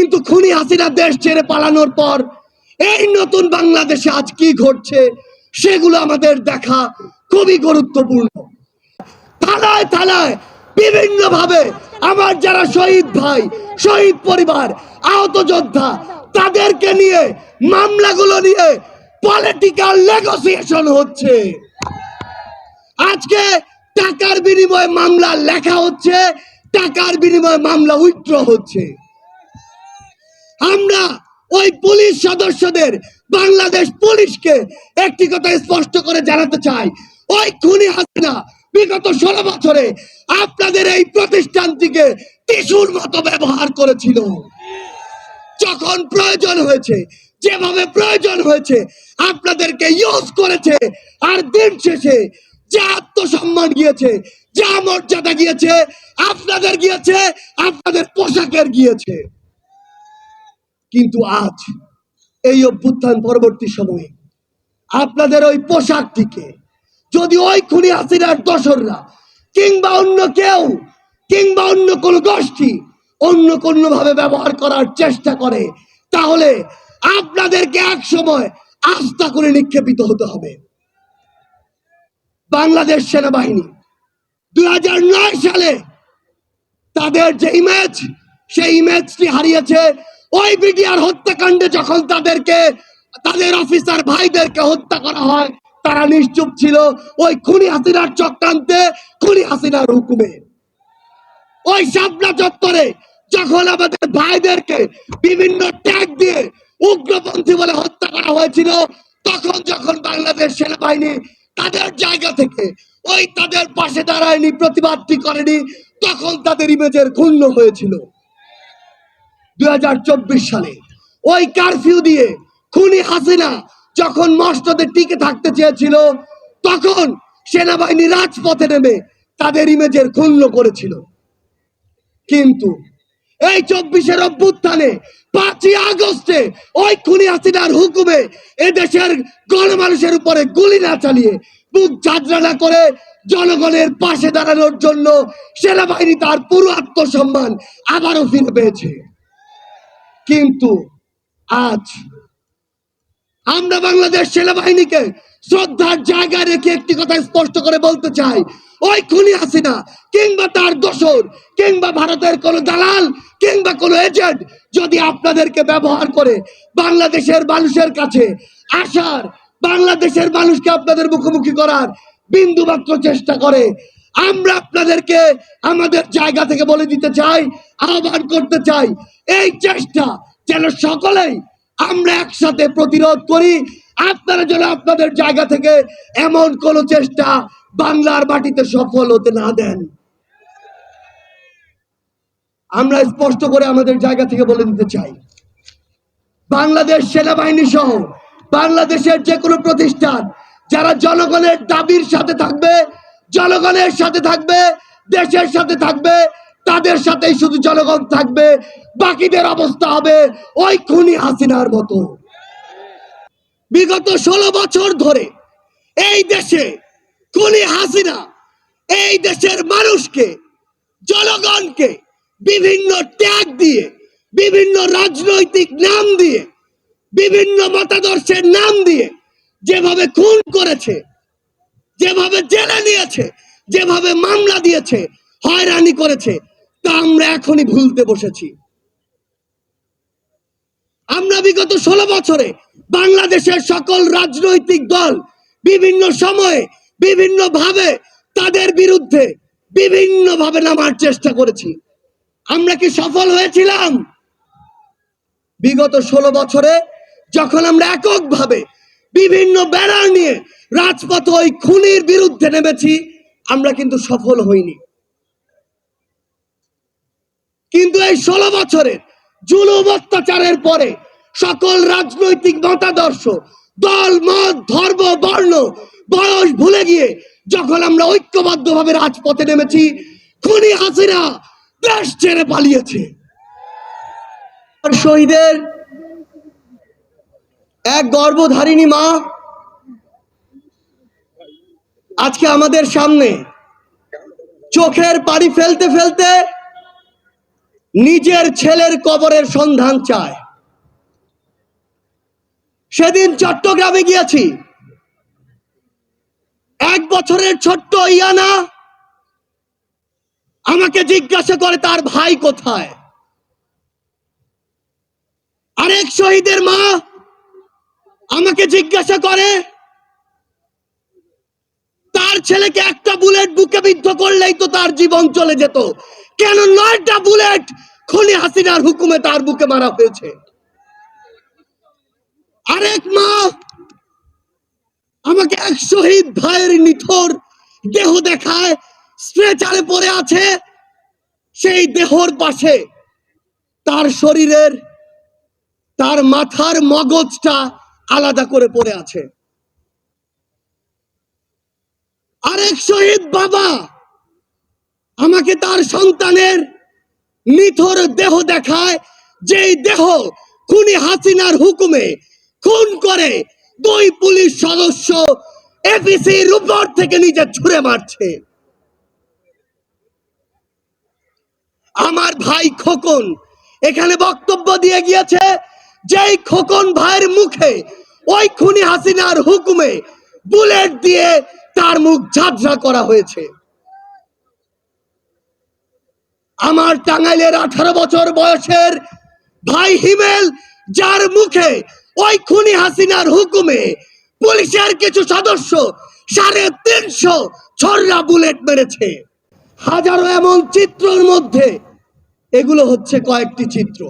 কিন্তু খুনি হাসিনা দেশ ছেড়ে পালানোর পর এই নতুন বাংলাদেশে আজ কি ঘটছে সেগুলো আমাদের দেখা খুবই গুরুত্বপূর্ণ। থানায় থানায় বিভিন্ন ভাবে আমার যারা শহীদ ভাই, শহীদ পরিবার, আহত যোদ্ধা, তাদেরকে নিয়ে মামলাগুলো নিয়ে পলিটিক্যাল নেগোসিয়েশন হচ্ছে। আজকে টাকার বিনিময়ে মামলা লেখা হচ্ছে, টাকার বিনিময়ে মামলা উইথড্র হচ্ছে। আমরা ওই পুলিশ সদস্যদের, বাংলাদেশ পুলিশকে একটি কথা স্পষ্ট করে জানাতে চাই, ওই খুনি হাসিনা বিগত 16 বছরে আপনাদের এই প্রতিষ্ঠানটিকে টিস্যুর মতো ব্যবহার করেছিল। যখন প্রয়োজন হয়েছে, যেভাবে প্রয়োজন হয়েছে আপনাদেরকে ইউজ করেছে। আর দিন শেষে যা আত্মসম্মান গিয়েছে, যা মর্যাদা গিয়েছে, আপনাদের গিয়েছে, আপনাদের পোশাকের গিয়েছে। কিন্তু আজ এই অভ্যুত্থান পরবর্তী সময়ে আপনাদের ওই পোশাকটিকে যদি ওই খুনি হাসিনার দোসররা কিংবা অন্য কেউ কিংবা অন্য কোন গোষ্ঠী অন্য কোন ভাবে ব্যবহার করার চেষ্টা করে, তাহলে আপনাদেরকে এক সময় আস্থা করে নিক্ষেপিত হতে হবে। বাংলাদেশ সেনাবাহিনী 2009 সালে তাদের যে ইমেজ, সেই ইমেজটি হারিয়েছে। ওই বিডিআর হত্যাকাণ্ডে যখন তাদেরকে, তাদের অফিসার ভাইদেরকে হত্যা করা হয়, তারা নিশ্চুপ ছিল ওই খুনি হাসিনার চক্রান্তে, খুনি হাসিনার হুকুমে। ওই শাপলা চত্বরে যখন আমাদের ভাইদেরকে বিভিন্ন ট্যাগ দিয়ে উগ্রপন্থী বলে হত্যা করা হয়েছিল, তখন যখন বাংলাদেশ সেনাবাহিনী তাদের জায়গা থেকে ওই তাদের পাশে দাঁড়ায়নি, প্রতিবাদটি করেনি, তখন তাদের ইমেজের ক্ষুণ্ণ হয়েছিল। 2024 সালে ওই কারফিউ দিয়ে খুনি হাসিনা যখন মসনদে টিকে থাকতে চেয়েছিল, তখন সেনাবাহিনী রাজপথে নেমে তাদের ইমেজের ক্ষুণ্ণ করেছিল। কিন্তু এই 24-এর অভ্যুত্থানে 5ই আগস্টে ওই খুনি হাসিনার হুকুমে এদেশের গণমানুষের উপরে গুলি না চালিয়ে, বুক ঝাঁঝরা না করে জনগণের পাশে দাঁড়ানোর জন্য সেনাবাহিনী তার পুরো আত্মসম্মান আবারও ফিরে পেয়েছে। কিন্তু আজ আমরা বাংলাদেশ সেনাবাহিনীকে শ্রদ্ধার জায়গায় রেখে একটি কথা স্পষ্ট করে বলতে চাই, ওই খুনি হাসিনা কিংবা তার দোসর কিংবা ভারতের কোন দালাল কিংবা কোন এজেন্ট যদি আপনাদেরকে ব্যবহার করে বাংলাদেশের মানুষের কাছে আসার, বাংলাদেশের মানুষকে আপনাদের মুখোমুখি করার বিন্দুমাত্র চেষ্টা করে, আমরা আপনাদেরকে আমাদের জায়গা থেকে বলে দিতে চাই, আহ্বান করতে চাই, এই চেষ্টা যেন সকলেই আমরা একসাথে প্রতিরোধ করি। আপনারা যেন আপনাদের জায়গা থেকে এমন কোন চেষ্টা বাংলার মাটিতে সফল হতে না দেন। আমরা স্পষ্ট করে আমাদের জায়গা থেকে বলে দিতে চাই, বাংলাদেশ সেনাবাহিনী সহ বাংলাদেশের যে কোনো প্রতিষ্ঠান যারা জনগণের দাবির সাথে থাকবে, জনগণের সাথে থাকবে, দেশের সাথে থাকবে, তাদের সাথেই শুধু জনগণ থাকবে। বাকিদের অবস্থা হবে ওই খুনি হাসিনার মতো। বিগত 16 বছর ধরে এই দেশে খুনি হাসিনা এই দেশের মানুষকে, জনগণকে বিভিন্ন ট্যাগ দিয়ে, বিভিন্ন রাজনৈতিক নাম দিয়ে, বিভিন্ন মতাদর্শের নাম দিয়ে যেভাবে খুন করেছে, যেভাবে জেলে নিয়েছে, যেভাবে মামলা দিয়েছে, হয়রানি করেছে, তা আমরা এখনই ভুলতে বসেছি। আমরা বিগত 16 বছরে বাংলাদেশের সকল রাজনৈতিক দল বিভিন্ন সময়ে বিভিন্ন ভাবে তাদের বিরুদ্ধে বিভিন্ন ভাবে নামার চেষ্টা করেছি। আমরা কি সফল হয়েছিলাম? বিগত 16 বছরে যখন আমরা এককভাবে বিভিন্ন ব্যানার নিয়ে রাজপথে ওই খুনির বিরুদ্ধে নেমেছি, আমরা কিন্তু সফল হইনি। কিন্তু এই 16 বছরের জুলুম অত্যাচারের পরে সকল রাজনৈতিক মতাদর্শ, দল, মত, ধর্ম, বর্ণ, বয়স ভুলে গিয়ে যখন আমরা ঐক্যবদ্ধভাবে রাজপথে নেমেছি, খুনি হাসিনা দেশ ছেড়ে পালিয়েছে। শহীদের এক গর্ভধারিণী মা আজকে আমাদের সামনে চোখের পানি ফেলতে ফেলতে নিজের ছেলের কবরের সন্ধান চায়। সেদিন চট্টগ্রামে গিয়েছি, 1 বছরের ছোট্ট ইয়ানা আমাকে জিজ্ঞাসা করে তার ভাই কোথায়। আরেক শহীদের মা আমাকে জিজ্ঞাসা করে তার ছেলেকে একটা বুলেট বুকে বিদ্ধ করলেই তো তার জীবন চলে যেত, কেন 9টা বুলেট খুনি হাসিনার হুকুমে তার বুকে মারা হয়েছে। আরেক মা আমাকে এক শহীদ ভাইয়ের নিথর দেহ দেখায়, স্ট্রেচারে পড়ে আছে, সেই দেহর পাশে তার শরীরের, তার মাথার মগজটা আলাদা করে পড়ে আছে। আরেক শহীদ বাবা আমাকে তার সন্তানের নিথর দেহ দেখায়, যেই দেহ খুনি হাসিনার হুকুমে খুন করে 2 পুলিশ সদস্য এপিসির উপর থেকে নিজে ছুঁড়ে মারছে। আমার ভাই খোকন এখানে বক্তব্য দিয়ে গিয়েছে, যেই খোকন ভাইয়ের মুখে ওই খুনি হাসিনার হুকুমে বুলেট দিয়ে তার মুখ ঝাঁঝরা করা হয়েছে। আমার টাঙ্গাইলের 18 বছর বয়সের ভাই হিমেল, যার মুখে ওই খুনি হাসিনার হুকুমে পুলিশের কিছু সদস্য 350 ছড়া বুলেট মেরেছে। হাজারো এমন চিত্রের মধ্যে এগুলো হচ্ছে কয়েকটি চিত্র।